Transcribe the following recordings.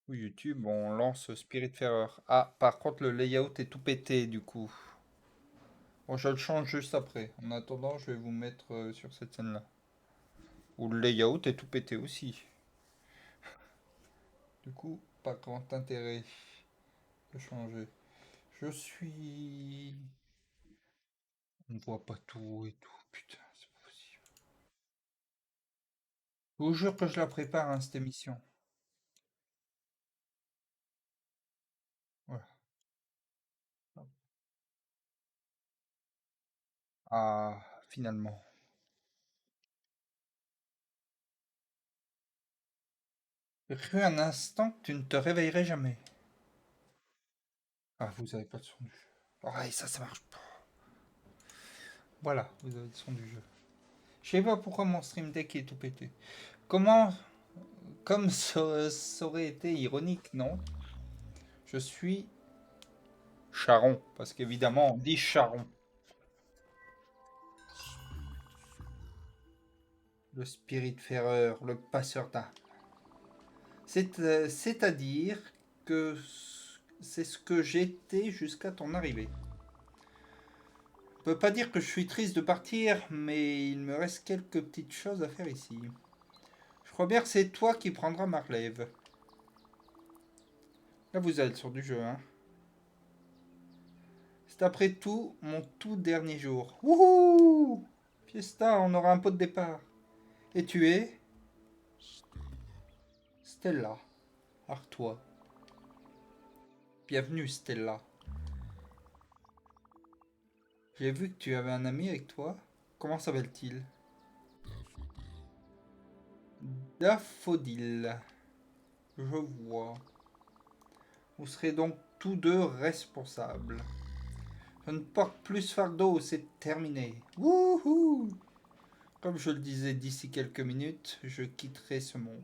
Oui, YouTube, on lance Spiritfarer. Ah, par contre, le layout est tout pété du coup. Bon, je le change juste après. En attendant, je vais vous mettre sur cette scène-là. Où le layout est tout pété aussi. Du coup, pas grand intérêt de changer. Je suis... On voit pas tout et tout. Putain, c'est pas possible. Je vous jure que je la prépare, hein, cette émission. Voilà. Ah, finalement. J'ai cru un instant que tu ne te réveillerais jamais. Ah, vous avez pas le son du jeu. Ah, et ça marche pas. Voilà, vous avez le son du jeu. Je sais pas pourquoi mon stream deck est tout pété. Comment, comme ça aurait été ironique, non? Je suis Charon, parce qu'évidemment on dit Charon, le spiritfarer, le passeur d'âme. C'est-à-dire que c'est ce que j'étais jusqu'à ton arrivée. Je peux pas dire que je suis triste de partir, mais il me reste quelques petites choses à faire ici. Je crois bien que c'est toi qui prendras ma relève. Là vous êtes sur du jeu, hein. C'est après tout mon tout dernier jour. Wouhou! Fiesta, on aura un pot de départ. Et tu es Stella, Artois. Bienvenue Stella. J'ai vu que tu avais un ami avec toi. Comment s'appelle-t-il? Daffodil. Je vois. Vous serez donc tous deux responsables. Je ne porte plus ce fardeau, c'est terminé. Wouhou! Comme je le disais, d'ici quelques minutes, je quitterai ce monde.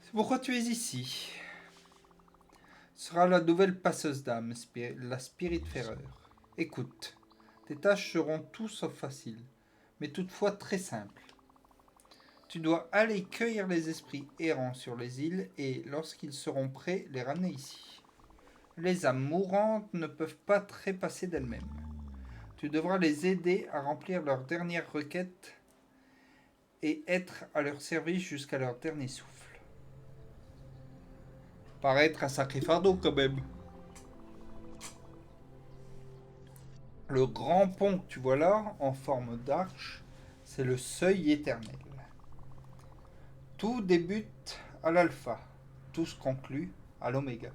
C'est pourquoi tu es ici. Sera la nouvelle passeuse d'âme, la Spiritfarer. Écoute, tes tâches seront tout sauf faciles, mais toutefois très simples. Tu dois aller cueillir les esprits errants sur les îles et, lorsqu'ils seront prêts, les ramener ici. Les âmes mourantes ne peuvent pas trépasser d'elles-mêmes. Tu devras les aider à remplir leur dernière requête et être à leur service jusqu'à leur dernier souffle. Paraître un sacré fardeau quand même. Le grand pont que tu vois là, en forme d'arche, c'est le seuil éternel. Tout débute à l'alpha, tout se conclut à l'oméga.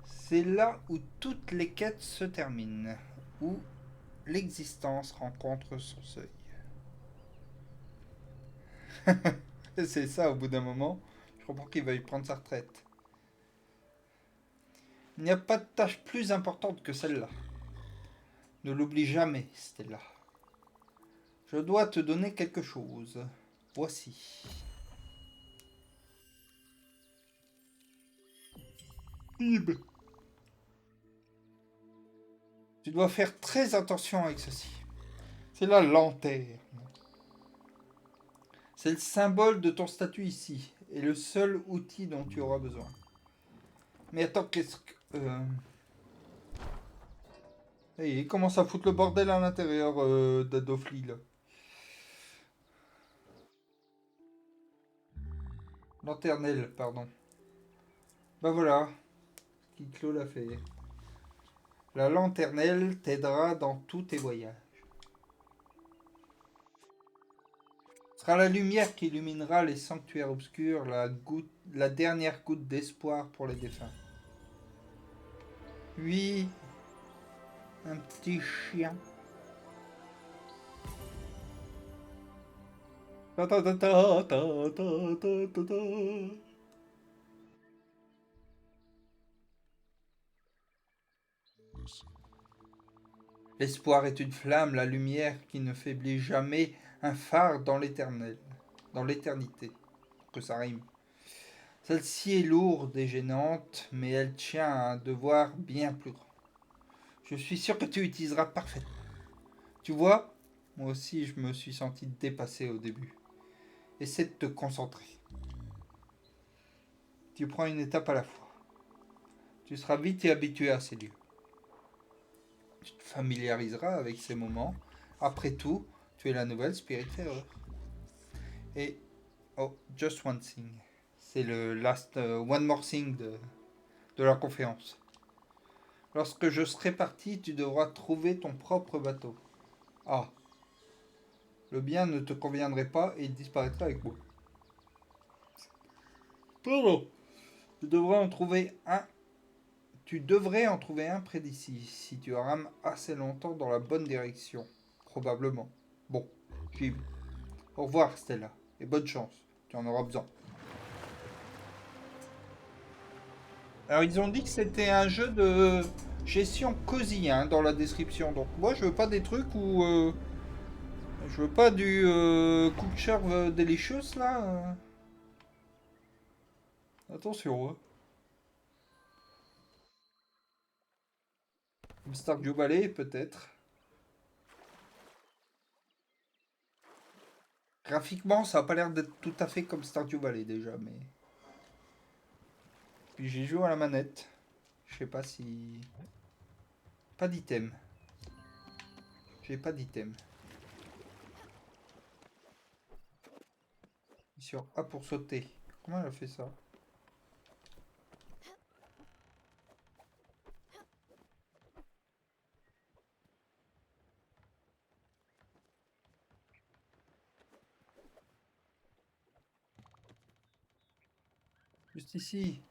C'est là où toutes les quêtes se terminent, où l'existence rencontre son seuil. C'est ça, au bout d'un moment, je comprends qu'il veuille prendre sa retraite. Il n'y a pas de tâche plus importante que celle-là. Ne l'oublie jamais, Stella. Je dois te donner quelque chose. Voici. Ib. Tu dois faire très attention avec ceci. C'est la lanterne. C'est le symbole de ton statut ici, et le seul outil dont tu auras besoin. Mais attends, qu'est-ce que... Hey, il commence à foutre le bordel à l'intérieur d'Adofli, là. Lanternelle, pardon. Bah voilà, qui clôt l'a fait. La lanternelle t'aidera dans tous tes voyages. Ce sera la lumière qui illuminera les sanctuaires obscurs, la dernière goutte d'espoir pour les défunts. Oui, un petit chien. Ta ta ta ta ta ta ta ta ta. L'espoir est une flamme, la lumière qui ne faiblit jamais, un phare dans l'éternel, dans l'éternité. Que ça rime. Celle-ci est lourde et gênante, mais elle tient à un devoir bien plus grand. Je suis sûr que tu utiliseras parfaitement. Tu vois, moi aussi je me suis senti dépassé au début. Essaie de te concentrer. Tu prends une étape à la fois. Tu seras vite habitué à ces lieux. Tu te familiariseras avec ces moments. Après tout, tu es la nouvelle Spiritfarer. Et, oh, just one thing. C'est le last one more thing de la conférence. Lorsque je serai parti, tu devras trouver ton propre bateau. Ah, le bien ne te conviendrait pas et il disparaîtra avec moi. Pardon. Tu devrais en trouver un. Tu devrais en trouver un près d'ici, si tu rames assez longtemps dans la bonne direction. Probablement. Bon, j'y vais. Au revoir, Stella. Et bonne chance. Tu en auras besoin. Alors, ils ont dit que c'était un jeu de gestion cosy hein, dans la description. Donc, moi, je veux pas des trucs où. Je veux pas du cook serve delicious là. Attention, hein. Stardew Valley, peut-être. Graphiquement, ça a pas l'air d'être tout à fait comme Stardew Valley déjà, mais. Puis j'ai joué à la manette. Je sais pas si. Pas d'item. J'ai pas d'item. Sur A pour sauter. Comment elle a fait ça? Juste ici.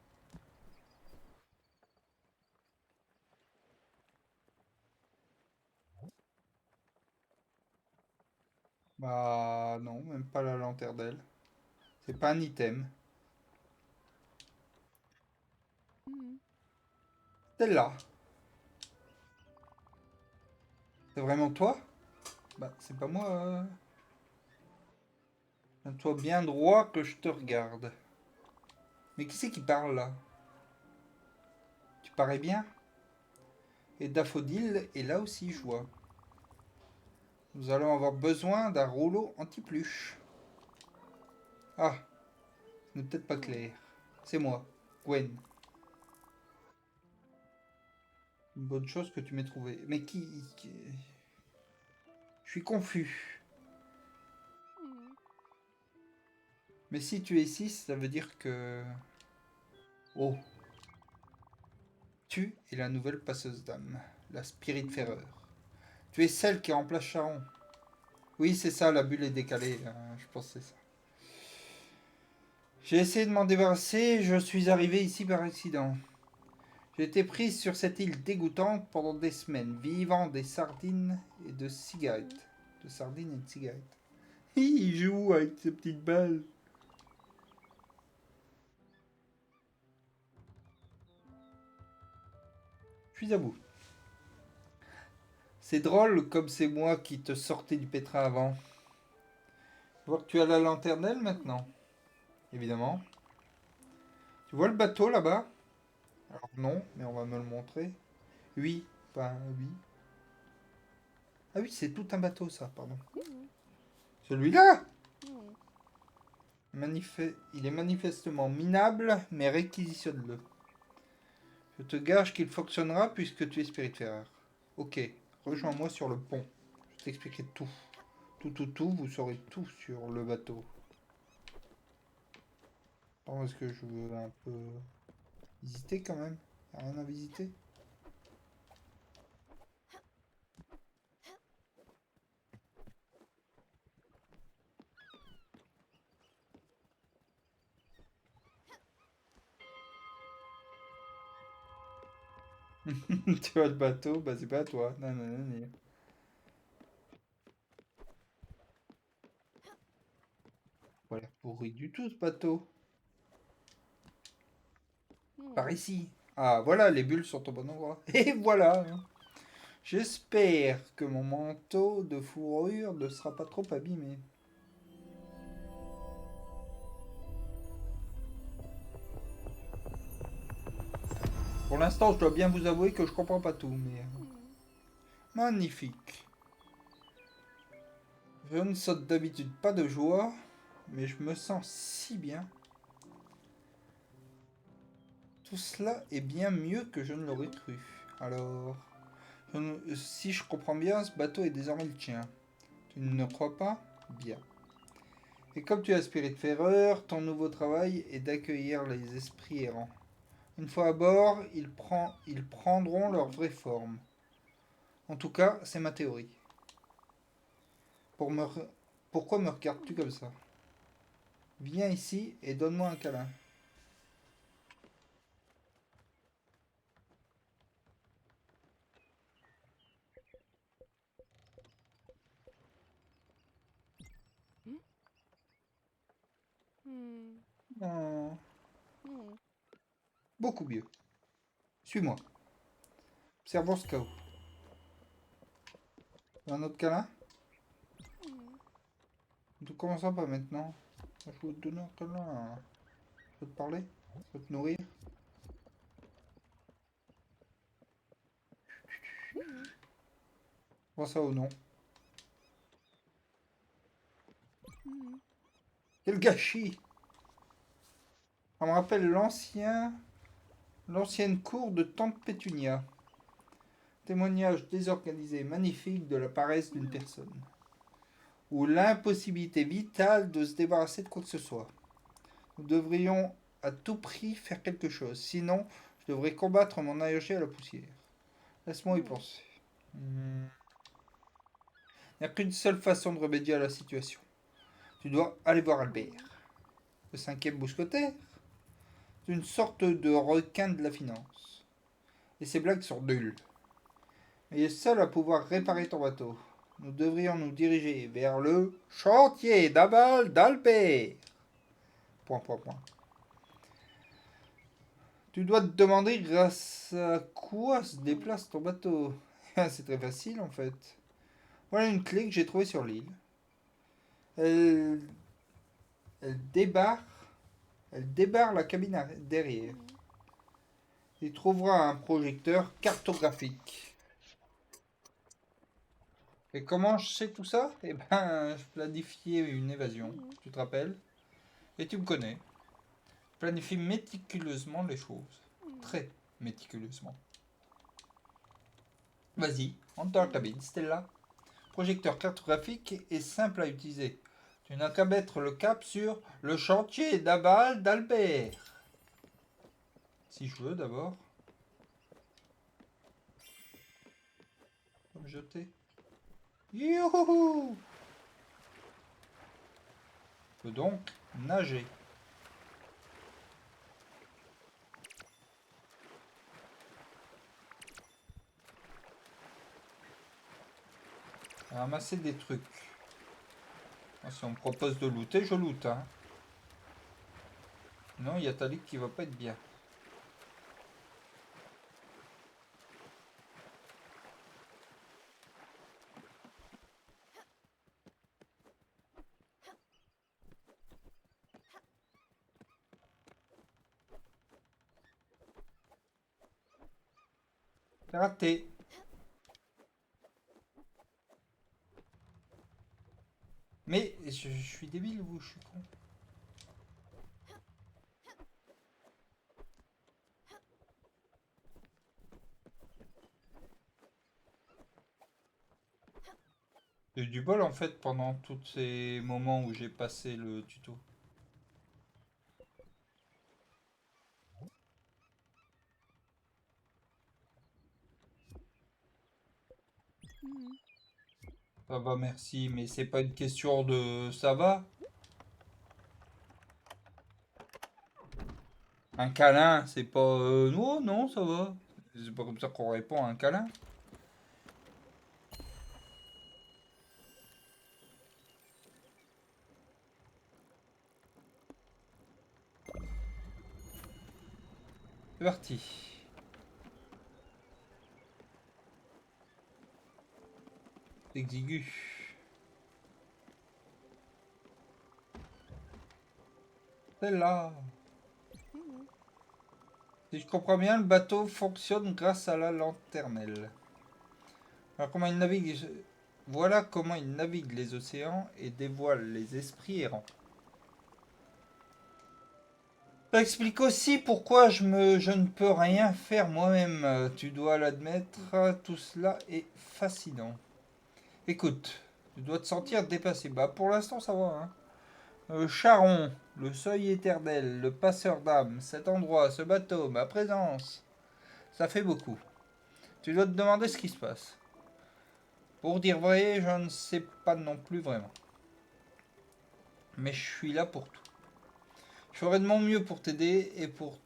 Bah non, même pas la lanterne d'elle. C'est pas un item. Celle-là. C'est vraiment toi? Bah c'est pas moi. Tiens-toi bien droit que je te regarde. Mais qui c'est qui parle là? Tu parais bien? Et Daffodil est là aussi, je vois. Nous allons avoir besoin d'un rouleau anti-pluche. Ah, ce n'est peut-être pas clair. C'est moi, Gwen. Une bonne chose que tu m'aies trouvé. Mais Je suis confus. Mais si tu es 6, ça veut dire que... Oh, tu es la nouvelle passeuse d'âme, la Spiritfarer. Tu es celle qui remplace Charon. Oui, c'est ça, la bulle est décalée. Je pense que c'est ça. J'ai essayé de m'en débarrasser, je suis arrivé ici par accident. J'ai été prise sur cette île dégoûtante pendant des semaines, vivant des sardines et de cigarettes. De sardines et de cigarettes. Il joue avec ses petites balles. Je suis à bout. C'est drôle comme c'est moi qui te sortais du pétrin avant. Je vois que tu as la lanternelle maintenant, évidemment. Tu vois le bateau là-bas? Alors non, mais on va me le montrer. Oui, enfin oui. Ah oui, c'est tout un bateau ça, pardon. Celui-là? Il est manifestement minable, mais réquisitionne-le. Je te gage qu'il fonctionnera puisque tu es Spiritfarer. Ok, rejoins-moi sur le pont. Je t'expliquerai tout. Tout, vous saurez tout sur le bateau. Attends, est-ce que je veux un peu visiter quand même? Y a rien à visiter? Tu vois le bateau? Bah c'est pas à toi. Non, non, non, non. Voilà, pourri du tout ce bateau. Par ici. Ah, voilà, les bulles sont au bon endroit. Et voilà. J'espère que mon manteau de fourrure ne sera pas trop abîmé. Pour l'instant, je dois bien vous avouer que je comprends pas tout, mais... Magnifique. Je ne saute d'habitude pas de joie, mais je me sens si bien. Tout cela est bien mieux que je ne l'aurais cru. Alors, si je comprends bien, ce bateau est désormais le tien. Tu ne crois pas? Bien. Et comme tu es aspiré de Ferreur, ton nouveau travail est d'accueillir les esprits errants. Une fois à bord, ils prendront leur vraie forme. En tout cas, c'est ma théorie. Pour me re- Pourquoi me regardes-tu comme ça? Viens ici et donne-moi un câlin. Oh, beaucoup mieux. Suis-moi. Servons Scout. Un autre câlin? Ne commençons pas maintenant. Je veux te donner un câlin. Je veux te parler. Je veux te nourrir. Prends ça au nom. Quel gâchis! On me rappelle l'ancienne cour de Tante Pétunia. Témoignage désorganisé, magnifique de la paresse d'une personne. Ou l'impossibilité vitale de se débarrasser de quoi que ce soit. Nous devrions à tout prix faire quelque chose. Sinon, je devrais combattre mon allergie à la poussière. Laisse-moi y penser. Il n'y a qu'une seule façon de remédier à la situation. Tu dois aller voir Albert. Le cinquième mousquetaire. C'est une sorte de requin de la finance. Et ses blagues sont nulles. Il est seul à pouvoir réparer ton bateau. Nous devrions nous diriger vers le chantier d'aval d'Albert. Point, point, point. Tu dois te demander grâce à quoi se déplace ton bateau. C'est très facile en fait. Voilà une clé que j'ai trouvée sur l'île. Elle, elle débarre, elle débarre la cabine derrière. Il trouvera un projecteur cartographique. Et comment je sais tout ça? Eh ben, je planifiais une évasion, tu te rappelles? Et tu me connais. Je planifie méticuleusement les choses. Très méticuleusement. Vas-y, entre dans la cabine, Stella. Projecteur cartographique est simple à utiliser. Tu n'as qu'à mettre le cap sur le chantier d'aval d'Albert. Si je veux d'abord. Me jeter. Youhou! Je peux donc nager. Ramasser des trucs. Si on me propose de looter, je loot. Hein. Non, il y a Talik qui va pas être bien. Raté. Mais je suis débile ou je suis con? J'ai eu du bol en fait pendant tous ces moments où j'ai passé le tuto. Ça va, merci, mais c'est pas une question de ça va. Un câlin, c'est pas non, non, ça va. C'est pas comme ça qu'on répond à un câlin. C'est parti. Exigu. C'est là. Si je comprends bien, le bateau fonctionne grâce à la lanternelle. Alors comment il navigue Voilà comment il navigue les océans et dévoile les esprits errants. Ça explique aussi pourquoi je ne peux rien faire moi-même. Tu dois l'admettre, tout cela est fascinant. Écoute, tu dois te sentir dépassé. Bah pour l'instant ça va. Hein. Charon, le seuil éternel, le passeur d'âme, cet endroit, ce bateau, ma présence. Ça fait beaucoup. Tu dois te demander ce qui se passe. Pour dire vrai, je ne sais pas non plus vraiment. Mais je suis là pour tout. Je ferai de mon mieux pour t'aider et pour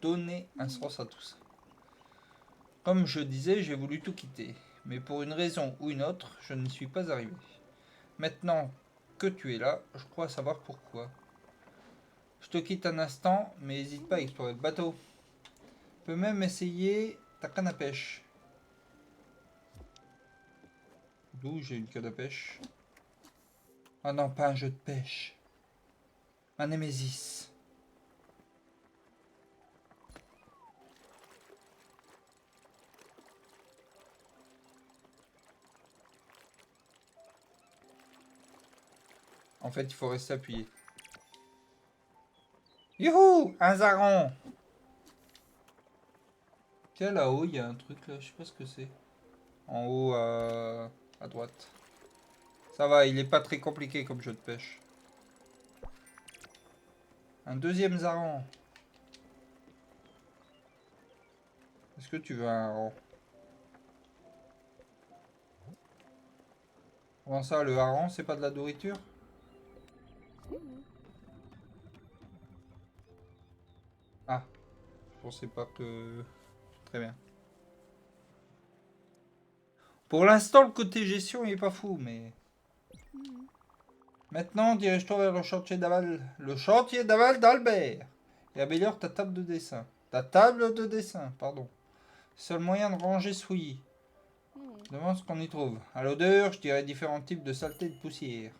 donner un sens à tout ça. Comme je disais, j'ai voulu tout quitter. Mais pour une raison ou une autre, je n'y suis pas arrivé. Maintenant que tu es là, je crois savoir pourquoi. Je te quitte un instant, mais n'hésite pas à explorer le bateau. Tu peux même essayer ta canne à pêche. D'où j'ai une canne à pêche? Ah non, pas un jeu de pêche. Un Némésis. En fait, il faut rester appuyé. Youhou! Un zaron! Tiens, là-haut, il y a un truc là, je sais pas ce que c'est. En haut, à droite. Ça va, il est pas très compliqué comme jeu de pêche. Un deuxième zaron. Est-ce que tu veux un hareng? Comment ça, le hareng, c'est pas de la nourriture? Ah, je pensais pas que... Très bien. Pour l'instant, le côté gestion, il est pas fou, mais... Maintenant, dirige-toi vers le chantier d'aval. Le chantier d'aval d'Albert. Et améliore ta table de dessin. Ta table de dessin, pardon. Seul moyen de ranger ce fouillis. Demande ce qu'on y trouve. À l'odeur, je dirais différents types de saleté et de poussière.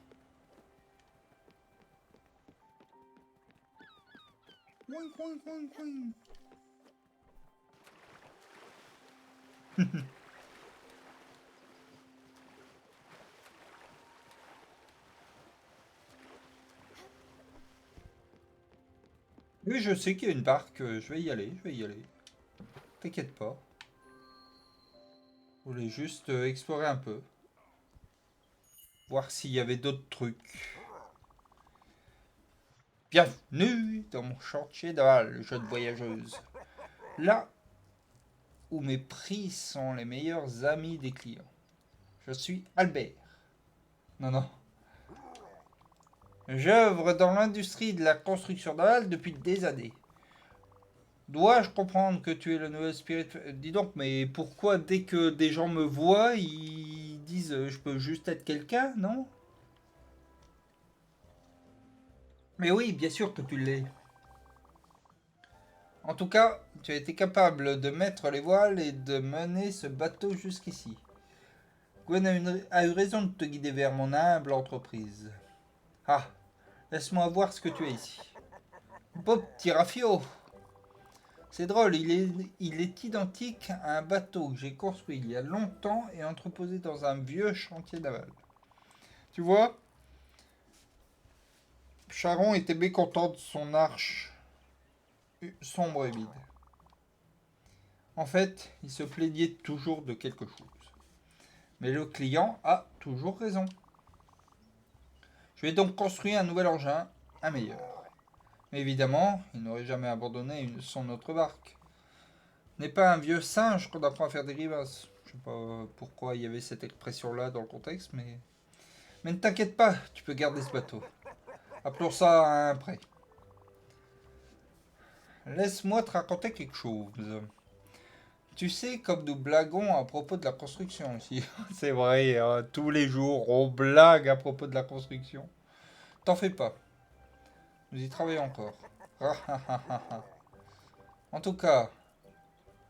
Oui, je sais qu'il y a une barque. Je vais y aller, je vais y aller. T'inquiète pas. Je voulais juste explorer un peu. Voir s'il y avait d'autres trucs. Bienvenue dans mon chantier d'aval, jeune voyageuse. Là où mes prix sont les meilleurs amis des clients. Je suis Albert. Non, non. J'œuvre dans l'industrie de la construction navale depuis des années. Dois-je comprendre que tu es le nouvel spirit... Dis donc, mais pourquoi dès que des gens me voient, ils disent je peux juste être quelqu'un, non? Mais oui, bien sûr que tu l'es. En tout cas, tu as été capable de mettre les voiles et de mener ce bateau jusqu'ici. Gwen a eu raison de te guider vers mon humble entreprise. Ah, laisse-moi voir ce que tu as ici. Beau petit rafio. C'est drôle, il est identique à un bateau que j'ai construit il y a longtemps et entreposé dans un vieux chantier naval. Tu vois, Charon était mécontent de son arche sombre et vide. En fait, il se plaignait toujours de quelque chose. Mais le client a toujours raison. Je vais donc construire un nouvel engin, un meilleur. Mais évidemment, il n'aurait jamais abandonné son autre barque. N'est pas un vieux singe qu'on apprend à faire des grimaces. Je sais pas pourquoi il y avait cette expression-là dans le contexte, mais... Mais ne t'inquiète pas, tu peux garder ce bateau. Appelons ça un prêt. Laisse-moi te raconter quelque chose. Tu sais, comme nous blaguons à propos de la construction ici. C'est vrai, hein, tous les jours, on blague à propos de la construction. T'en fais pas. Nous y travaillons encore. En tout cas,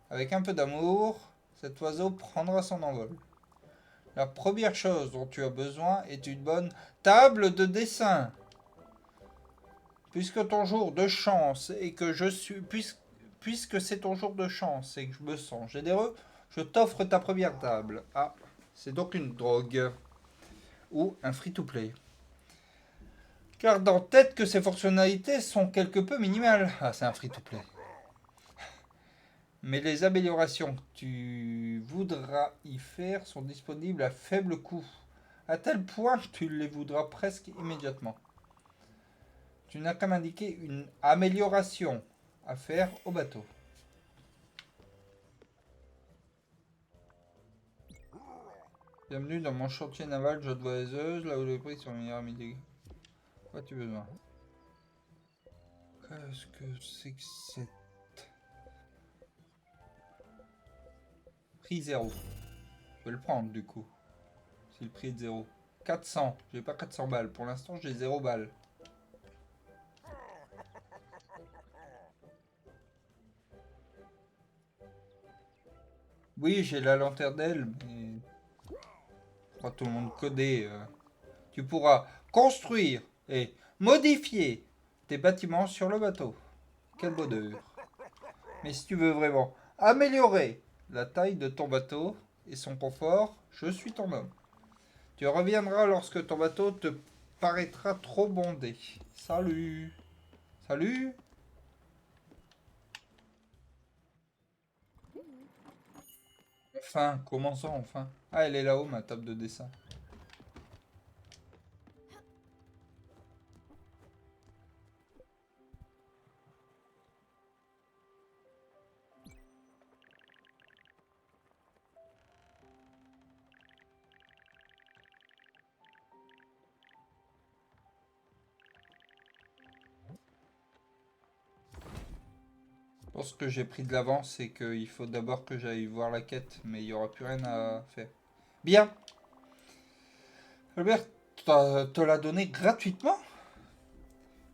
avec un peu d'amour, cet oiseau prendra son envol. La première chose dont tu as besoin est une bonne table de dessin. Puisque ton jour de chance et que je suis... Puisque c'est ton jour de chance et que je me sens généreux, je t'offre ta première table. Ah, c'est donc une drogue. Ou un free-to-play. Garde en tête que ces fonctionnalités sont quelque peu minimales. Ah, c'est un free-to-play. Mais les améliorations que tu voudras y faire sont disponibles à faible coût. À tel point que tu les voudras presque immédiatement. Tu n'as qu'à m'indiquer une amélioration à faire au bateau. Bienvenue dans mon chantier naval Jode Voyageuse, là où les prix sont meilleurs à midi. Quoi tu besoin? Qu'est-ce que c'est que c'est? Prix 0. Je vais le prendre du coup. Si le prix est de 0. 400. J'ai pas 400 balles. Pour l'instant, j'ai 0 balles. Oui, j'ai la lanterne d'aile, mais je crois que tout le monde codé. Tu pourras construire et modifier tes bâtiments sur le bateau. Quel bonheur. Mais si tu veux vraiment améliorer la taille de ton bateau et son confort, je suis ton homme. Tu reviendras lorsque ton bateau te paraîtra trop bondé. Salut. Salut. Enfin, commençons enfin. Ah, elle est là-haut, ma table de dessin. Je pense que j'ai pris de l'avance et qu'il faut d'abord que j'aille voir la quête, mais il n'y aura plus rien à faire. Bien. Albert te l'a donné gratuitement.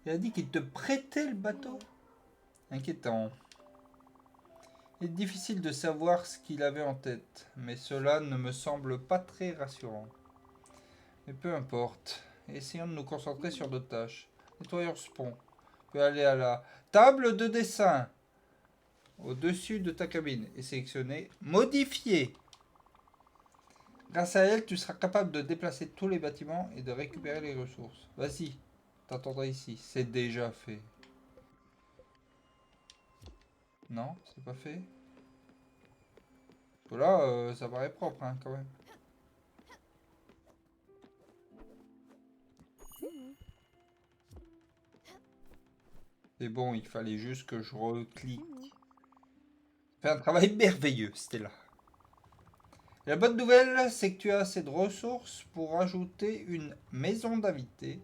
Il a dit qu'il te prêtait le bateau. Inquiétant. Il est difficile de savoir ce qu'il avait en tête, mais cela ne me semble pas très rassurant. Mais peu importe. Essayons de nous concentrer sur d'autres tâches. Nettoyons ce pont. Tu peux aller à la table de dessin au-dessus de ta cabine et sélectionner Modifier. Grâce à elle, tu seras capable de déplacer tous les bâtiments et de récupérer les ressources. Vas-y, t'attendras ici. C'est déjà fait. Non, c'est pas fait. Là, ça paraît propre, hein, quand même. C'est bon, il fallait juste que je reclique. Fais un travail merveilleux, Stella. La bonne nouvelle, c'est que tu as assez de ressources pour ajouter une maison d'invité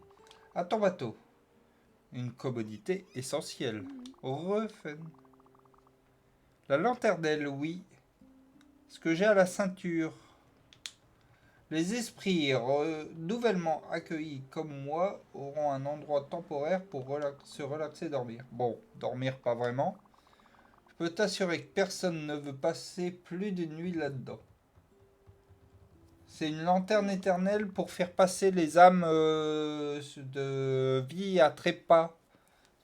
à ton bateau. Une commodité essentielle. Refun. La lanterne, oui. Ce que j'ai à la ceinture. Les esprits nouvellement accueillis comme moi auront un endroit temporaire pour se relaxer et dormir. Bon, dormir pas vraiment. Je peux t'assurer que personne ne veut passer plus d'une nuit là-dedans. C'est une lanterne éternelle pour faire passer les âmes de vie à trépas.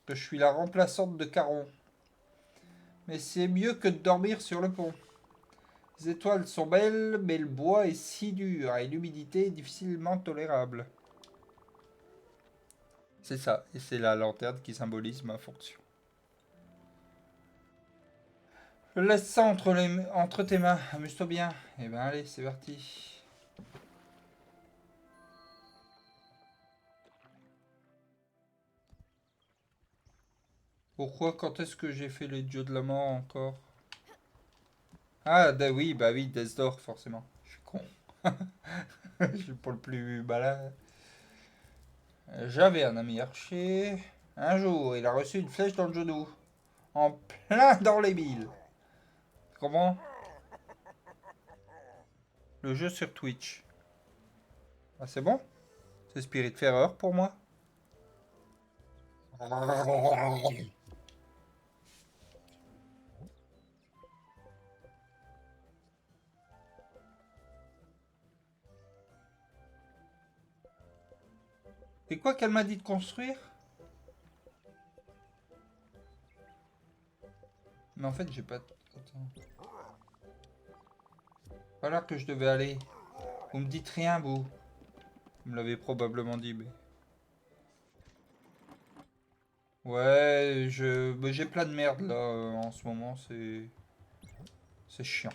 Que je suis la remplaçante de Caron. Mais c'est mieux que de dormir sur le pont. Les étoiles sont belles, mais le bois est si dur et l'humidité est difficilement tolérable. C'est ça, et c'est la lanterne qui symbolise ma fonction. Je laisse ça entre tes mains, amuse-toi bien. Et ben allez, c'est parti. Pourquoi, quand est-ce que j'ai fait les dieux de la mort encore? Ah, oui, bah oui, Death Door, forcément. Je suis con. Je suis pas le plus malin. J'avais un ami archer. Un jour, il a reçu une flèche dans le genou. En plein dans les milles. Comment? Le jeu sur Twitch. Ah, c'est bon? C'est Spiritfarer pour moi? C'est quoi qu'elle m'a dit de construire? Mais en fait, j'ai pas... Attends. Voilà que je devais aller. Vous me dites rien, vous. Vous me l'avez probablement dit, mais... Ouais, j'ai plein de merde là en ce moment, c'est chiant.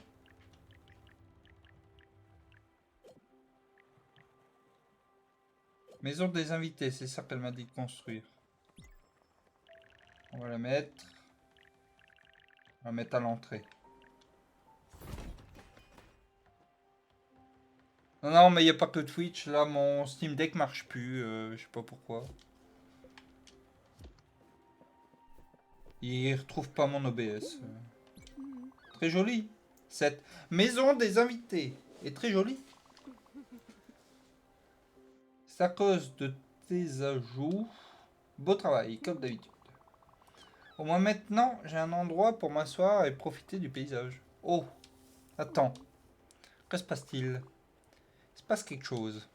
Maison des invités, c'est ça qu'elle m'a dit de construire. On va la mettre. On va la mettre à l'entrée. Non, non, mais il n'y a pas que Twitch. Là, mon Steam Deck marche plus. Je sais pas pourquoi. Il retrouve pas mon OBS. Très joli. Cette maison des invités est très jolie. C'est à cause de tes ajouts. Beau travail, comme d'habitude. Au moins maintenant, j'ai un endroit pour m'asseoir et profiter du paysage. Oh, attends. Que se passe-t-il? Il se passe quelque chose.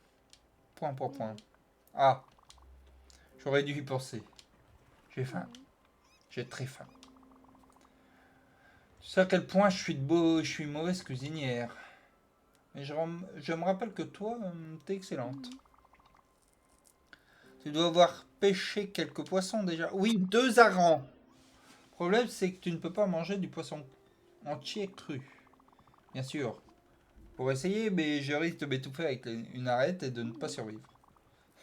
Point, point, point. Ah, j'aurais dû y penser. J'ai faim. J'ai très faim. Tu sais à quel point je suis une mauvaise cuisinière. Mais je me rappelle que toi, t'es excellente. Tu dois avoir pêché quelques poissons déjà. Oui, 2 harengs. Le problème, c'est que tu ne peux pas manger du poisson entier cru. Bien sûr. Pour essayer, mais je risque de m'étouffer avec une arête et de ne pas survivre.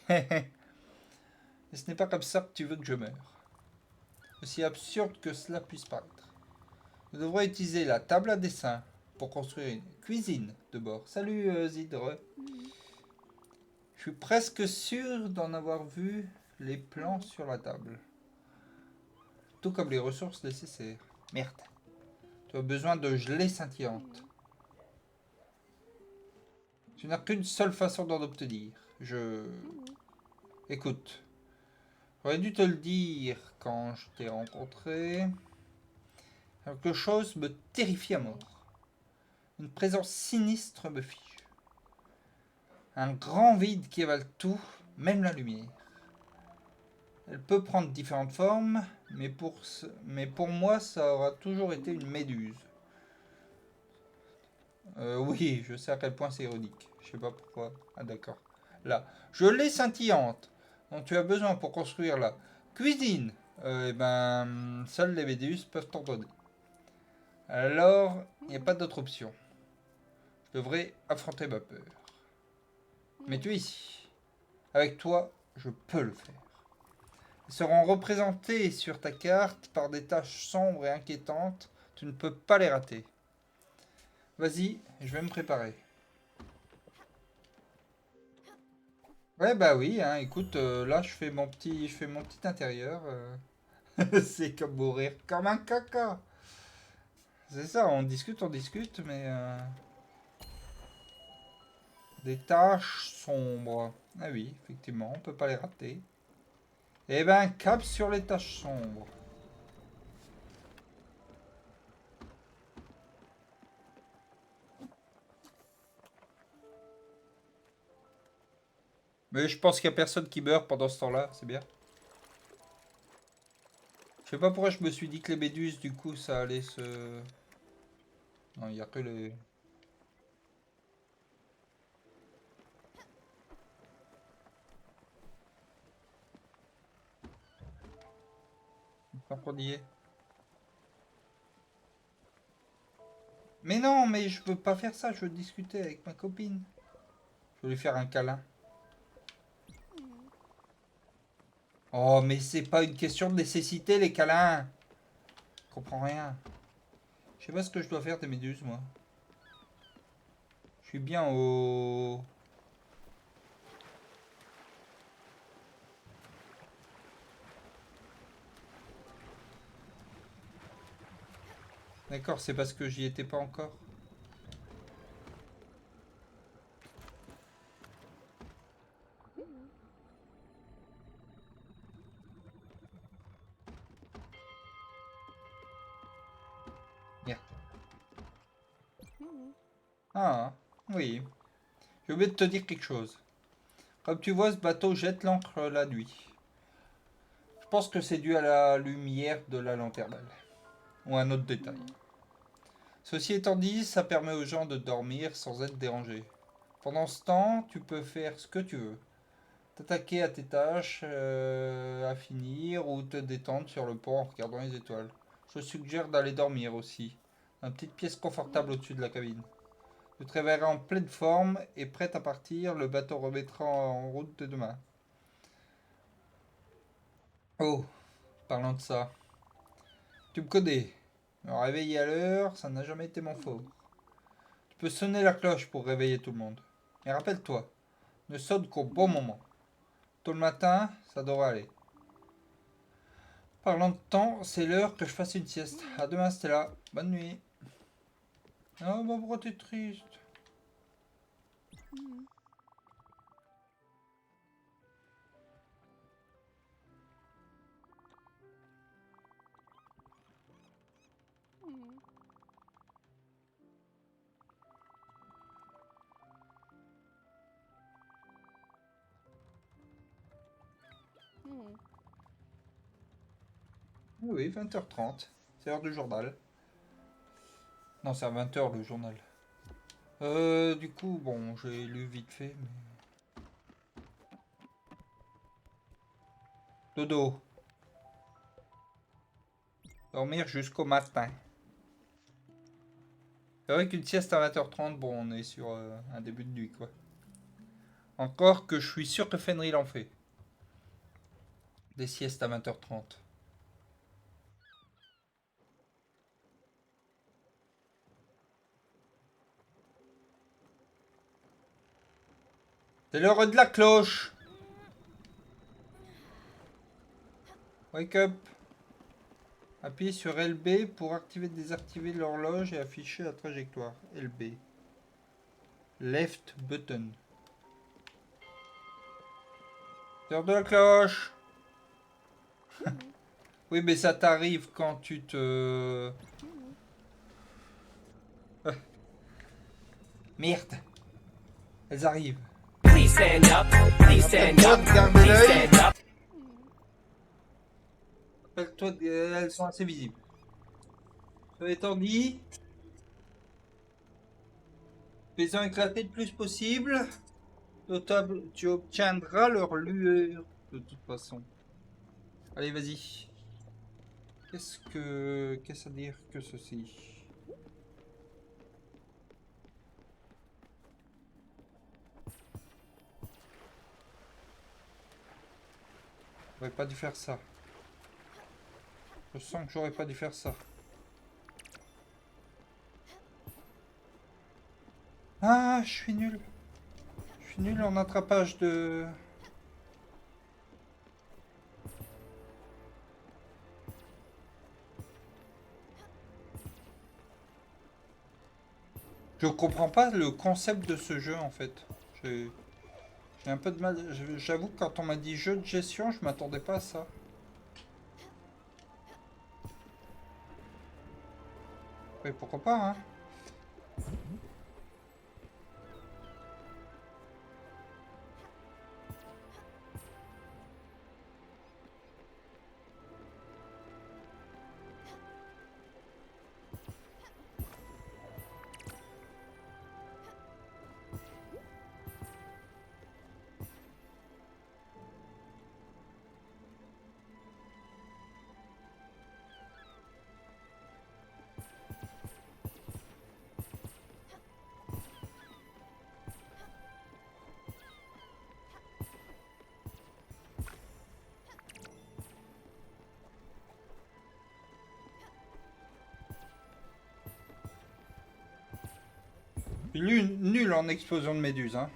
Et ce n'est pas comme ça que tu veux que je meure. Aussi absurde que cela puisse paraître. Je devrais utiliser la table à dessin pour construire une cuisine de bord. Salut Zidre. Je suis presque sûr d'en avoir vu les plans sur la table. Tout comme les ressources nécessaires. Merde. Tu as besoin de gelée scintillante. Tu n'as qu'une seule façon d'en obtenir. Écoute. J'aurais dû te le dire quand je t'ai rencontré. Quelque chose me terrifie à mort. Une présence sinistre me fige. Un grand vide qui avale tout, même la lumière. Elle peut prendre différentes formes, mais pour moi, ça aura toujours été une méduse. Oui, je sais à quel point c'est ironique. Je sais pas pourquoi. Ah d'accord. Là, gelée scintillante dont tu as besoin pour construire la cuisine. Eh ben, seules les méduses peuvent t'en donner. Alors, il n'y a pas d'autre option. Je devrais affronter ma peur. Mais tu es ici. Avec toi, je peux le faire. Ils seront représentés sur ta carte par des taches sombres et inquiétantes. Tu ne peux pas les rater. Vas-y, je vais me préparer. Ouais bah oui, hein, écoute, là je fais mon petit intérieur. C'est comme mourir comme un caca. C'est ça, on discute, mais des taches sombres. Ah oui, effectivement, on peut pas les rater. Eh ben, cap sur les taches sombres. Mais je pense qu'il y a personne qui meurt pendant ce temps-là, c'est bien. Je sais pas pourquoi je me suis dit que les méduses, du coup, ça allait se... Non, il y a que les... Par contre, y est. Mais non, mais je veux pas faire ça, je veux discuter avec ma copine. Je veux lui faire un câlin. Oh, mais c'est pas une question de nécessité, les câlins. Je comprends rien. Je sais pas ce que je dois faire des méduses, moi. Je suis bien au... D'accord, c'est parce que j'y étais pas encore. Merde. Ah, oui. J'ai oublié de te dire quelque chose. Comme tu vois, ce bateau jette l'ancre la nuit. Je pense que c'est dû à la lumière de la lanterne. Ou un autre détail. Ceci étant dit, ça permet aux gens de dormir sans être dérangés. Pendant ce temps, tu peux faire ce que tu veux. t'attaquer à tes tâches à finir ou te détendre sur le pont en regardant les étoiles. Je suggère d'aller dormir aussi. Une petite pièce confortable au-dessus de la cabine. Tu te réveilleras en pleine forme et prête à partir. Le bateau remettra en route demain. Oh, parlant de ça, tu me connais. Me réveiller à l'heure, ça n'a jamais été mon fort. Tu peux sonner la cloche pour réveiller tout le monde. Mais rappelle-toi, ne sonne qu'au bon moment. Tôt le matin, ça devrait aller. Parlant de temps, c'est l'heure que je fasse une sieste. À demain, Stella. Bonne nuit. Oh, bah pourquoi t'es triste? Oui, 20h30. C'est l'heure du journal. Non, c'est à 20h le journal. Du coup, bon, j'ai lu vite fait, mais... Dodo. Dormir jusqu'au matin. C'est vrai qu'une sieste à 20h30, bon, on est sur un début de nuit, quoi. Encore que je suis sûr que Fenrir en fait. Des siestes à 20h30. C'est l'heure de la cloche. Wake up. Appuyez sur LB pour activer et désactiver l'horloge et afficher la trajectoire. LB. Left button. C'est l'heure de la cloche. Oui, mais ça t'arrive quand tu te... Merde. Elles arrivent. Please stand up. Please stand up. Garde Please l'œil. stand up. Rappelle-toi, elles sont assez visibles. Cela étant dit, fais-en éclater le plus possible. Tu obtiendras leur lueur de toute façon. Allez, vas-y. Qu'est-ce à dire que ceci? J'aurais pas dû faire ça. Je sens que j'aurais pas dû faire ça. Ah, je suis nul. Je suis nul en attrapage de... Je comprends pas le concept de ce jeu en fait. J'ai un peu de mal. J'avoue que quand on m'a dit jeu de gestion, je m'attendais pas à ça. Mais pourquoi pas, hein? Je suis nul en explosion de méduse, hein.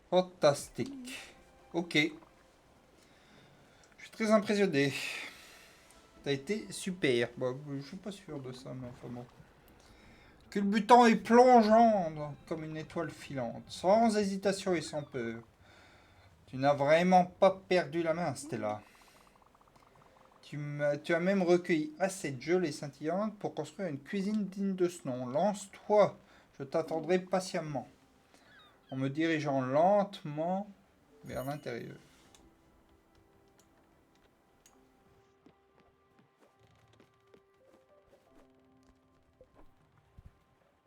Fantastique. Ok. Je suis très impressionné. T'as été super. Bon, je suis pas sûr de ça, mais enfin bon. Culbutant et plongeant comme une étoile filante, sans hésitation et sans peur. Tu n'as vraiment pas perdu la main, Stella. Tu as même recueilli assez de gelée scintillante pour construire une cuisine digne de ce nom. Lance-toi, je t'attendrai patiemment. En me dirigeant lentement vers l'intérieur.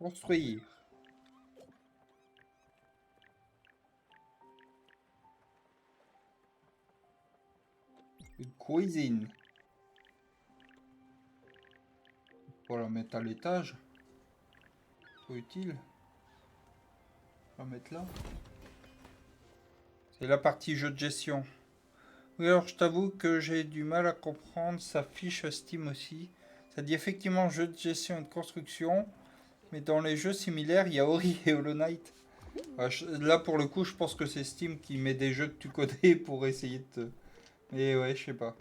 Construire. Une cuisine. Pour la mettre à l'étage. Trop utile. On va mettre là. C'est la partie jeu de gestion. Oui, alors je t'avoue que j'ai du mal à comprendre sa fiche Steam aussi. Ça dit effectivement jeu de gestion et de construction. Mais dans les jeux similaires, il y a Ori et Hollow Knight. Là, pour le coup, je pense que c'est Steam qui met des jeux de tu côté pour essayer de te... Mais ouais, je sais pas.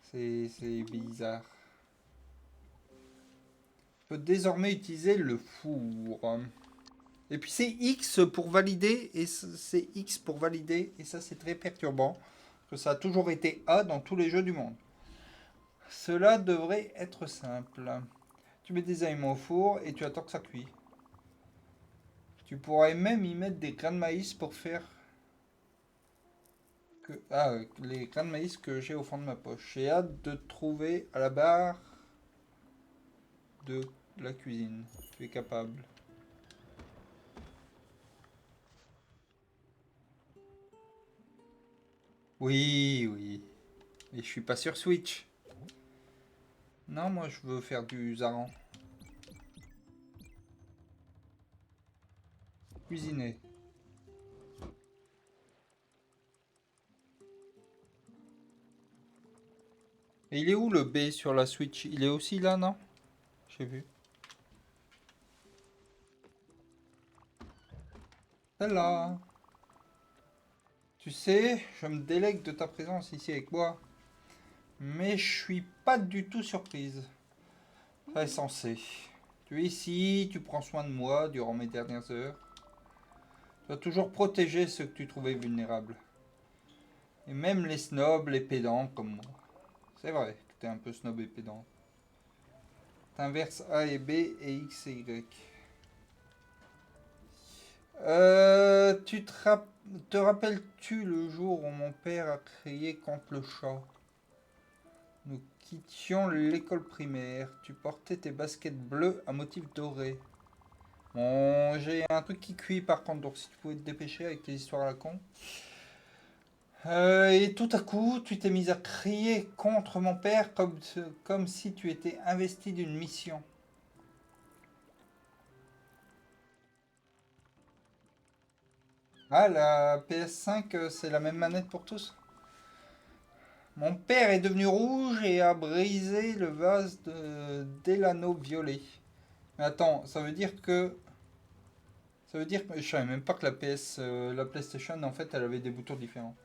C'est bizarre. Je peux désormais utiliser le four. Et puis c'est X pour valider, et c'est X pour valider, et ça c'est très perturbant, que ça a toujours été A dans tous les jeux du monde. Cela devrait être simple. Tu mets des aliments au four et tu attends que ça cuit. Tu pourrais même y mettre des grains de maïs pour faire que... Ah, les grains de maïs que j'ai au fond de ma poche. J'ai hâte de te trouver à la barre de la cuisine. Tu es capable. Oui, oui. Et je suis pas sur Switch. Non, moi je veux faire du Zaran. Cuisiner. Et il est où le B sur la Switch? Il est aussi là, non? J'ai vu. Là. Tu sais, je me délègue de ta présence ici avec moi. Mais je suis pas du tout surprise. Ça est censé. Tu es ici, tu prends soin de moi durant mes dernières heures. Tu as toujours protégé ceux que tu trouvais vulnérables. Et même les snobs, les pédants comme moi. C'est vrai que t'es un peu snob et pédant. T'inverses A et B et X et Y. Te rappelles-tu le jour où mon père a crié contre le chat? Nous quittions l'école primaire. Tu portais tes baskets bleues à motif doré. Bon, j'ai un truc qui cuit par contre, donc si tu pouvais te dépêcher avec tes histoires à la con. Et tout à coup, tu t'es mise à crier contre mon père comme si tu étais investi d'une mission. Ah, la PS5, c'est la même manette pour tous? Mon père est devenu rouge et a brisé le vase d'Elano violet. Mais attends, ça veut dire que... Ça veut dire que... Je savais même pas que la PlayStation, en fait, elle avait des boutons différents.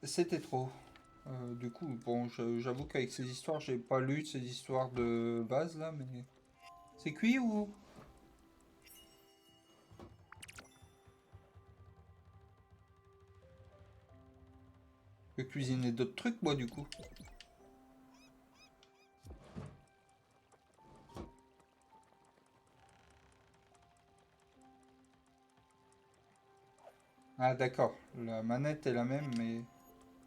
C'était trop. Du coup, bon, j'avoue qu'avec ces histoires, j'ai pas lu ces histoires de base, là, mais... C'est cuit ou... Je vais cuisiner d'autres trucs, moi, du coup. Ah, d'accord. La manette est la même, mais...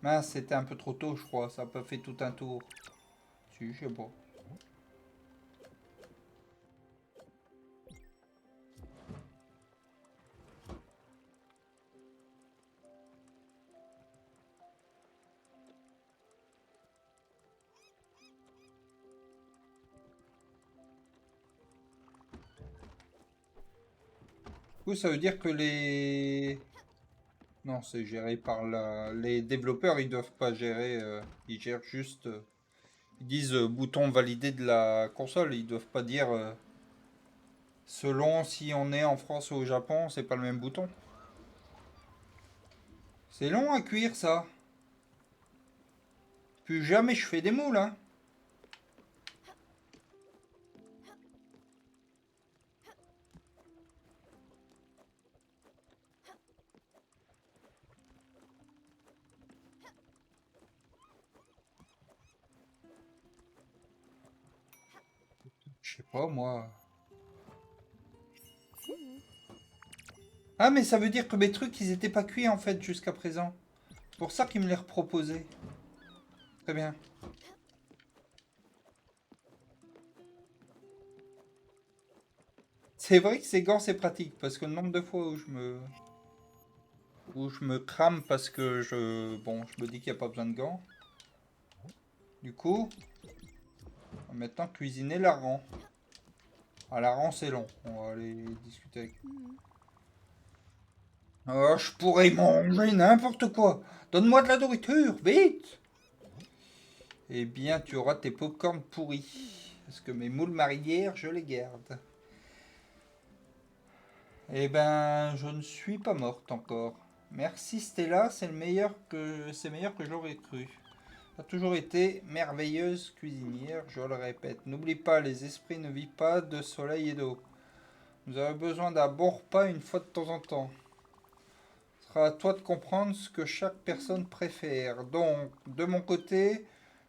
Mince, c'était un peu trop tôt, je crois. Ça n'a pas fait tout un tour. Si, je sais pas. Du coup, ça veut dire que les... Non, c'est géré par les développeurs, ils doivent pas gérer... ils gèrent juste... ils disent bouton validé de la console. Ils doivent pas dire... selon si on est en France ou au Japon, c'est pas le même bouton. C'est long à cuire, ça. Plus jamais je fais des moules, hein. Je sais pas, moi. Ah, mais ça veut dire que mes trucs, ils étaient pas cuits en fait jusqu'à présent. C'est pour ça qu'ils me les reproposaient. Très bien. C'est vrai que ces gants, c'est pratique parce que le nombre de fois où je me crame parce que je me dis qu'il n'y a pas besoin de gants. Du coup, on va maintenant cuisiner l'arran. Ah, l'arran, c'est long. On va aller discuter avec. Oh, je pourrais manger n'importe quoi. Donne-moi de la nourriture, vite! Eh bien, tu auras tes pop-corn pourris. Parce que mes moules marinières, je les garde. Eh ben, je ne suis pas morte encore. Merci Stella, c'est meilleur que j'aurais cru. Tu as toujours été merveilleuse cuisinière, je le répète. N'oublie pas, les esprits ne vivent pas de soleil et d'eau. Nous avons besoin d'un bon repas une fois de temps en temps. Ce sera à toi de comprendre ce que chaque personne préfère. Donc, de mon côté,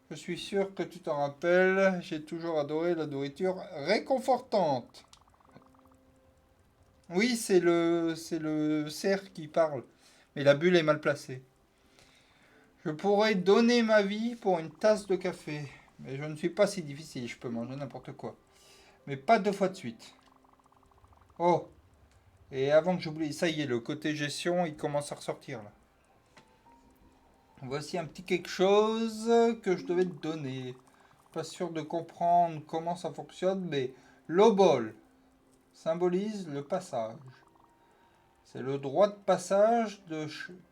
je suis sûr que tu t'en rappelles, j'ai toujours adoré la nourriture réconfortante. Oui, c'est le cerf qui parle, mais la bulle est mal placée. Je pourrais donner ma vie pour une tasse de café, mais je ne suis pas si difficile, je peux manger n'importe quoi. Mais pas deux fois de suite. Oh, et avant que j'oublie, ça y est, le côté gestion, il commence à ressortir là. Voici un petit quelque chose que je devais te donner. Pas sûr de comprendre comment ça fonctionne, mais l'obol symbolise le passage. C'est le droit de passage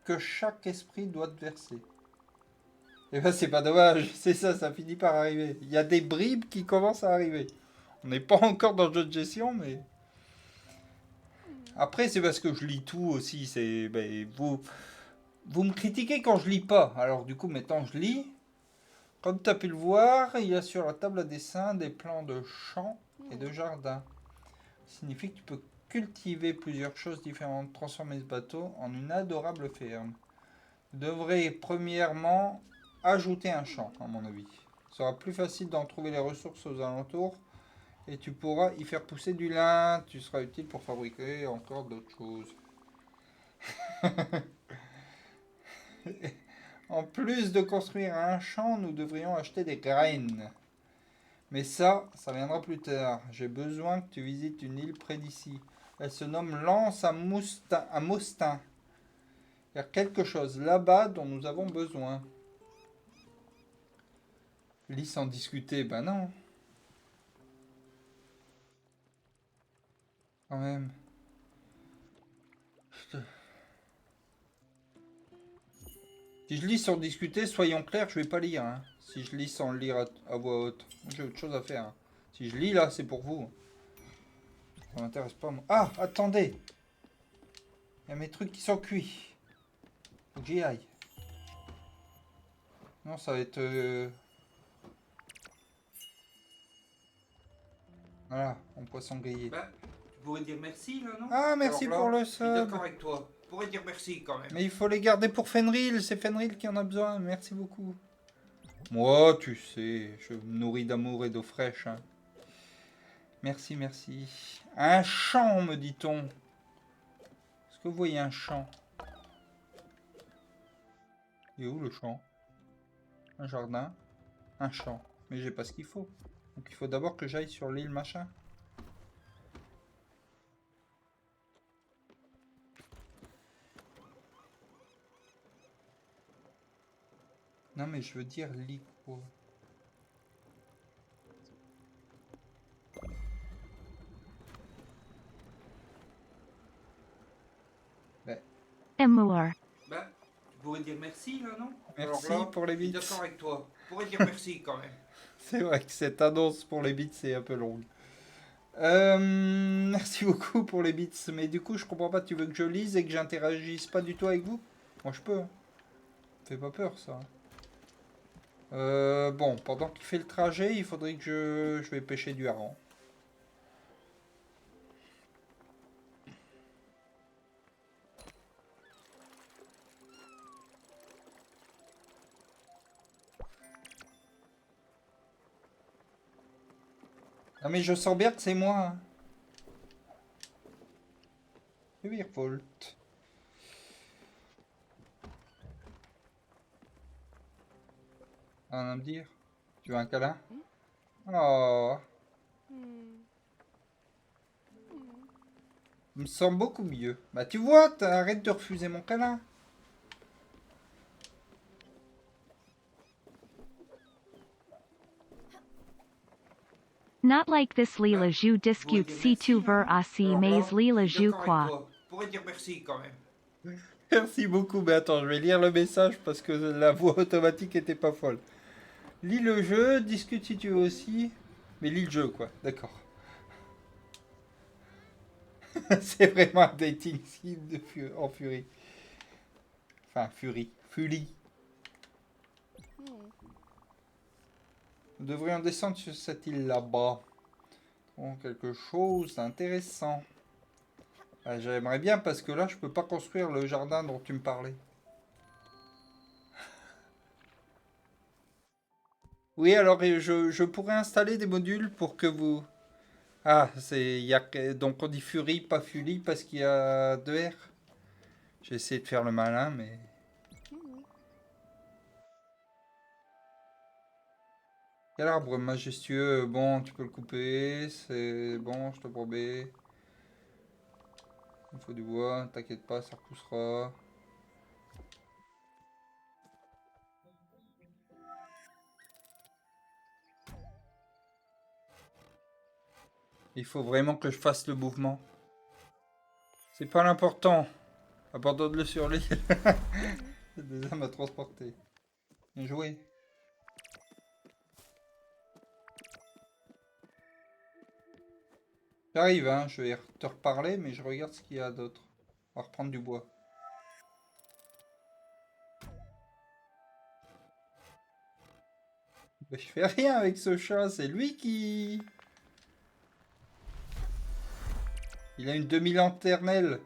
que chaque esprit doit te verser. Et ben c'est pas dommage, c'est ça, ça finit par arriver. Il y a des bribes qui commencent à arriver. On n'est pas encore dans le jeu de gestion, mais... Après, c'est parce que je lis tout aussi. Vous me critiquez quand je lis pas. Alors du coup, maintenant, je lis. Comme tu as pu le voir, il y a sur la table à dessin des plans de champs et de jardin. Ça signifie que tu peux cultiver plusieurs choses différentes, transformer ce bateau en une adorable ferme. Vous devrez premièrement ajouter un champ, à mon avis. Ce sera plus facile d'en trouver les ressources aux alentours et tu pourras y faire pousser du lin. Tu seras utile pour fabriquer encore d'autres choses. En plus de construire un champ, nous devrions acheter des graines. Mais ça viendra plus tard. J'ai besoin que tu visites une île près d'ici. Elle se nomme Lance à Mostin. Il y a quelque chose là-bas dont nous avons besoin. Lis sans discuter, ben non, quand même. Si je lis sans discuter, soyons clairs, je vais pas lire. Hein. Si je lis sans lire à voix haute, j'ai autre chose à faire. Hein. Si je lis là, c'est pour vous. Ça m'intéresse pas. Moi. Ah, attendez. Il y a mes trucs qui sont cuits. Faut que j'y aille. Non, ça va être... Voilà, mon poisson grillé. Bah, tu pourrais dire merci là, non? Ah, merci Alors là, pour le je suis sub. d'accord avec toi. Tu pourrais dire merci quand même. Mais il faut les garder pour Fenrir. C'est Fenrir qui en a besoin. Merci beaucoup. Moi, tu sais, je me nourris d'amour et d'eau fraîche. Hein. Merci, merci. Un champ, me dit-on. Est-ce que vous voyez un champ? Et où le champ? Un jardin? Un champ. Mais j'ai pas ce qu'il faut. Donc il faut d'abord que j'aille sur l'île machin. Non mais je veux dire l'île quoi. Ben, Amour. Bah, tu pourrais dire merci là, non? merci Alors là, pour les je suis bits. d'accord avec toi. Tu pourrais dire merci quand même. C'est vrai que cette annonce pour les bits c'est un peu longue. Merci beaucoup pour les bits. Mais du coup je comprends pas, tu veux que je lise et que j'interagisse pas du tout avec vous? Moi je peux. Hein. Fais pas peur ça. Bon, pendant qu'il fait le trajet, il faudrait que je vais pêcher du hareng. Ah mais je sens bien que c'est moi. Hein. Oui, Virvolt. Rien à me dire? Tu veux un câlin? Oh, je me sens beaucoup mieux. Bah tu vois, arrête de refuser mon câlin. Not like this Leela Ju Vous pourrez discute dire C2 merci, ver là, non? asi Alors mais là, Leela je suis Ju d'accord avec quoi. toi. Vous pourrez dire merci quand même. Merci beaucoup, mais attends, je vais lire le message parce que la voix automatique était pas folle. Lis le jeu, discute si tu veux aussi. Mais lis le jeu, quoi, d'accord. C'est vraiment un dating sim de en Fury. Enfin, Fury. Fury. Nous devrions descendre sur cette île là-bas. Bon, quelque chose d'intéressant. Ah, j'aimerais bien parce que là, je peux pas construire le jardin dont tu me parlais. Oui, alors je pourrais installer des modules pour que vous... Ah, donc on dit Fury, pas Fury, parce qu'il y a deux R. J'ai essayé de faire le malin, mais... Quel arbre majestueux. Bon, tu peux le couper. C'est bon, je te promets. Il faut du bois, t'inquiète pas, ça repoussera. Il faut vraiment que je fasse le mouvement. C'est pas l'important. Abandonne-le sur l'île. C'est des âmes à transporter. Bien joué. J'arrive, hein, je vais te reparler, mais je regarde ce qu'il y a d'autre. On va reprendre du bois. Mais je fais rien avec ce chat, c'est lui qui... Il a une demi-lanternelle.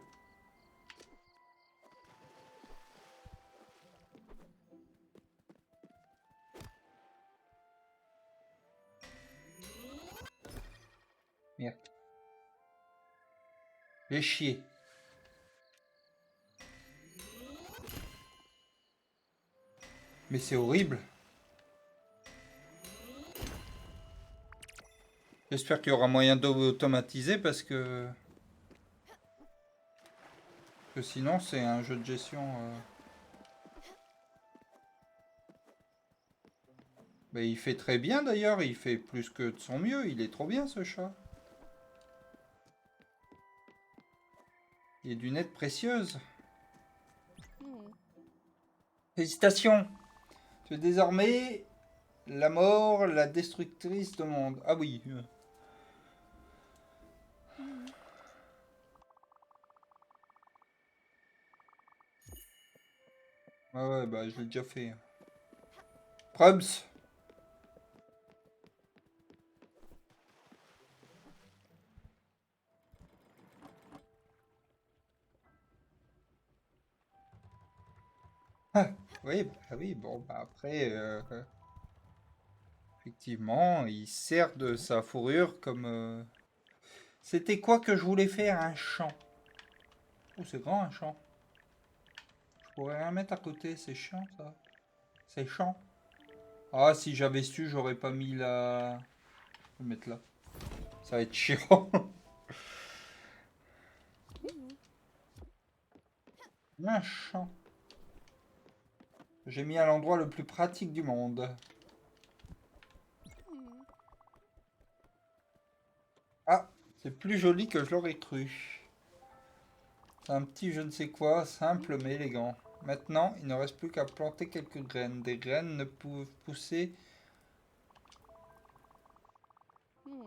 Merde. J'ai chier. Mais c'est horrible. J'espère qu'il y aura moyen d'automatiser parce que sinon c'est un jeu de gestion. Mais il fait très bien d'ailleurs, il fait plus que de son mieux, il est trop bien ce chat. Il est d'une aide précieuse. Félicitations. Tu es désormais la mort, la destructrice de monde. Ah oui. Ah ouais, bah je l'ai déjà fait. Prubs. Ah, oui, bah oui, bon, bah après, effectivement, il sert de sa fourrure comme... C'était quoi que je voulais faire? Un champ. Oh, c'est grand un champ. Je pourrais rien mettre à côté, c'est chiant ça. C'est chiant. Ah, si j'avais su, j'aurais pas mis la... Je vais le mettre là. Ça va être chiant. Un champ. J'ai mis à l'endroit le plus pratique du monde. Ah, c'est plus joli que je l'aurais cru. C'est un petit je ne sais quoi, simple mais élégant. Maintenant, il ne reste plus qu'à planter quelques graines. Des graines ne peuvent pousser...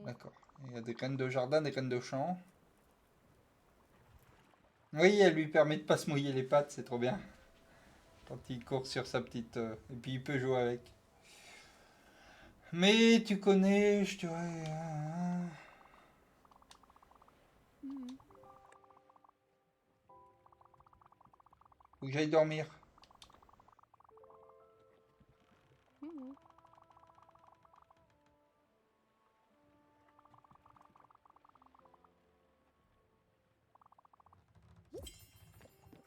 D'accord. Il y a des graines de jardin, des graines de champ. Oui, elle lui permet de pas se mouiller les pattes, c'est trop bien. Quand il court sur sa petite... Et puis il peut jouer avec. Mais tu connais, je dirais... Faut que j'aille dormir.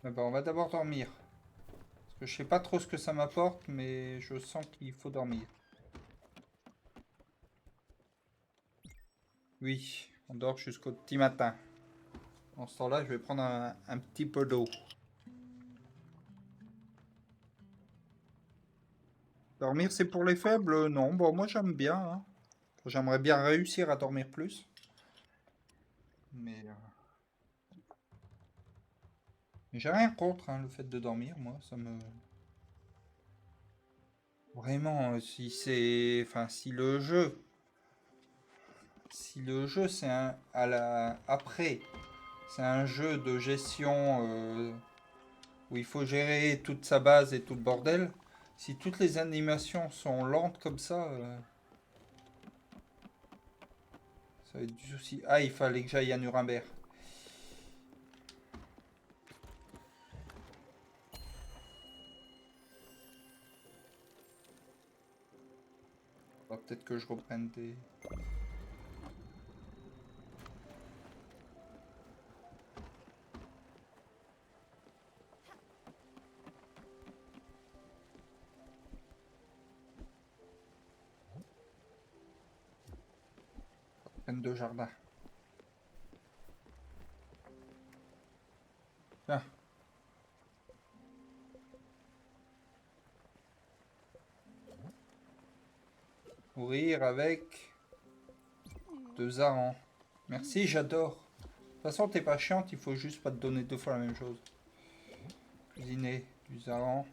Eh ben, on va d'abord dormir. Parce que je sais pas trop ce que ça m'apporte, mais je sens qu'il faut dormir. Oui, on dort jusqu'au petit matin. En ce temps-là, je vais prendre un petit peu d'eau. Dormir, c'est pour les faibles? Non, bon, moi j'aime bien, hein. J'aimerais bien réussir à dormir plus. Mais j'ai rien contre hein, le fait de dormir, moi, ça me... Vraiment, si c'est... Enfin, si le jeu... Si le jeu, c'est un... À la... Après, c'est un jeu de gestion où il faut gérer toute sa base et tout le bordel. Si toutes les animations sont lentes comme ça, ça va être du souci. Ah, il fallait que j'aille à Nuremberg. Peut-être que je reprenne des... Reprenne de jardin. Tiens. Nourrir avec 2 arans. Merci, j'adore. De toute façon, t'es pas chiante, il faut juste pas te donner 2 fois la même chose. Cuisiner, du arans.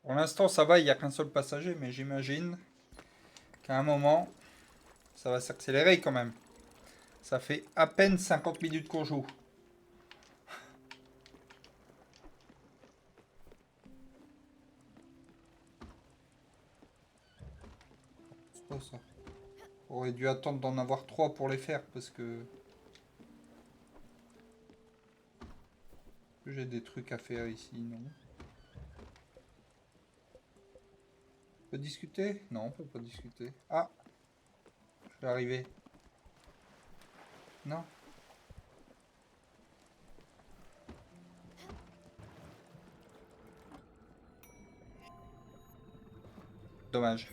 Pour l'instant, ça va, il n'y a qu'un seul passager, mais j'imagine qu'à un moment, ça va s'accélérer quand même. Ça fait à peine 50 minutes qu'on joue. C'est pas ça. On aurait dû attendre d'en avoir 3 pour les faire, parce que... J'ai des trucs à faire ici, non? On peut discuter? Non, on peut pas discuter. Ah! Je vais arriver. Non? Dommage.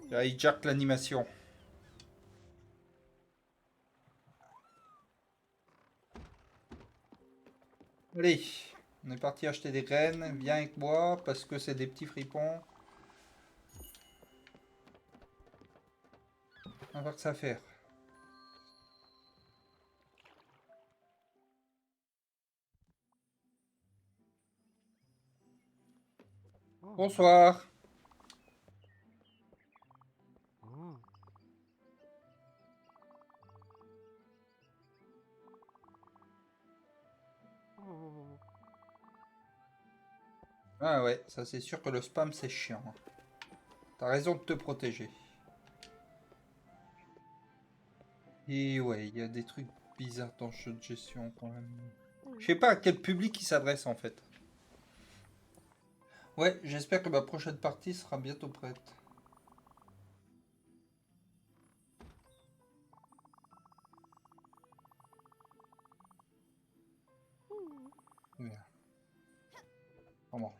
J'ai hijack l'animation. Allez, on est parti acheter des graines. Viens avec moi parce que c'est des petits fripons. On va voir que ça à faire. Bonsoir. Ah ouais, ça c'est sûr que le spam c'est chiant. T'as raison de te protéger. Et ouais, il y a des trucs bizarres dans ce jeu de gestion quand même. Je sais pas à quel public il s'adresse en fait. Ouais, j'espère que ma prochaine partie sera bientôt prête. Bien. Vraiment.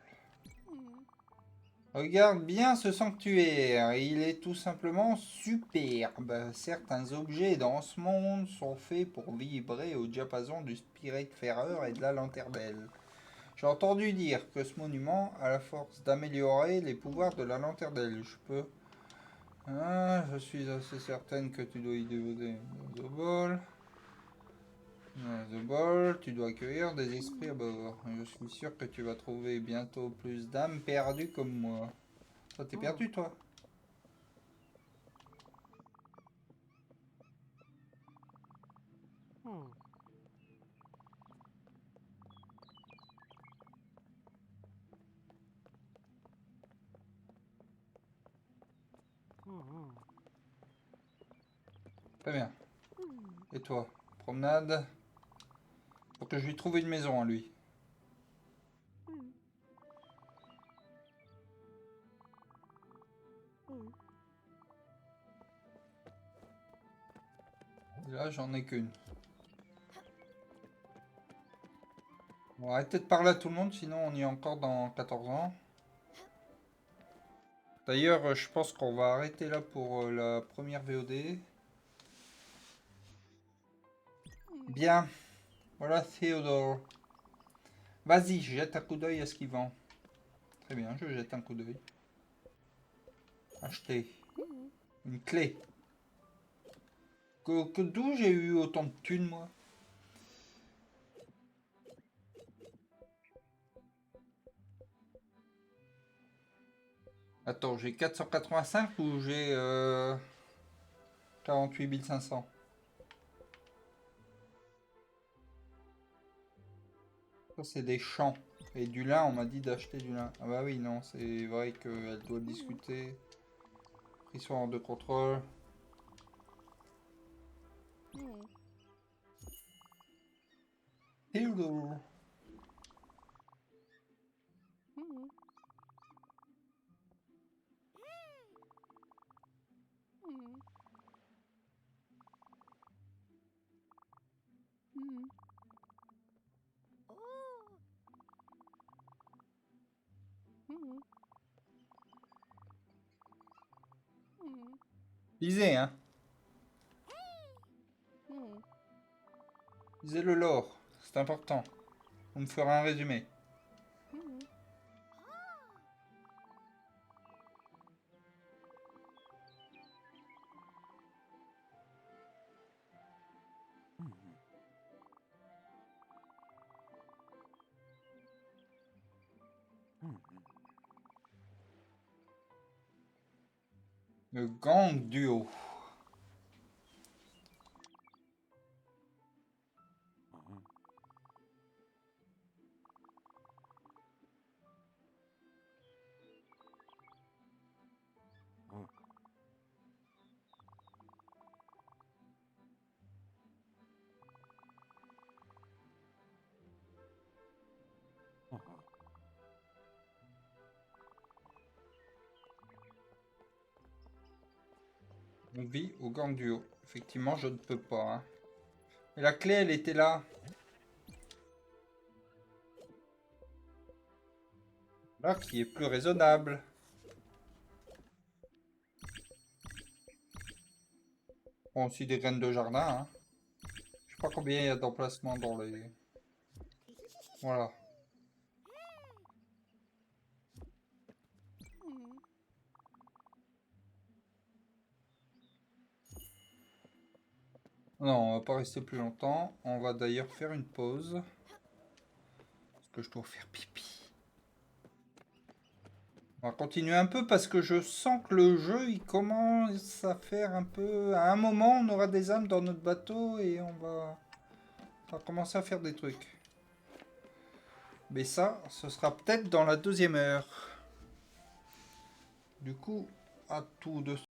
Regarde bien ce sanctuaire, il est tout simplement superbe. Certains objets dans ce monde sont faits pour vibrer au diapason du Spiritfarer et de la Lanternelle. J'ai entendu dire que ce monument a la force d'améliorer les pouvoirs de la Lanternelle. Je peux... Ah, je suis assez certaine que tu dois y dévoter The Ball. The Ball, tu dois accueillir des esprits à bord. Je suis sûr que tu vas trouver bientôt plus d'âmes perdues comme moi. Toi, t'es perdu, toi? Très bien. Et toi? Promenade? Faut que je lui trouve une maison à lui. Et là, j'en ai qu'une. Bon, arrêtez de parler à tout le monde, sinon on y est encore dans 14 ans. D'ailleurs, je pense qu'on va arrêter là pour la première VOD. Bien. Voilà Théodore. Vas-y, jette un coup d'œil à ce qu'il vend. Très bien, je jette un coup d'œil. Acheter. Une clé. D'où j'ai eu autant de thunes, moi? Attends, j'ai 485 ou j'ai 48 500? Ça, c'est des champs. Et du lin, on m'a dit d'acheter du lin. Ah bah oui, non, c'est vrai qu'elle doit discuter. Pris soit hors de contrôle. Hello. Lisez, hein. Lisez le lore, c'est important. Vous me ferez un résumé. Le gang duo. On vit au gang duo. Effectivement, je ne peux pas. Hein. Et la clé, elle était là. Là, qui est plus raisonnable. Bon, aussi des graines de jardin. Hein. Je sais pas combien il y a d'emplacements dans les... Voilà. Non, on va pas rester plus longtemps. On va d'ailleurs faire une pause. Parce que je dois faire pipi. On va continuer un peu parce que je sens que le jeu il commence à faire un peu... À un moment on aura des âmes dans notre bateau et on va commencer à faire des trucs. Mais ça, ce sera peut-être dans la 2e heure. Du coup, à tout de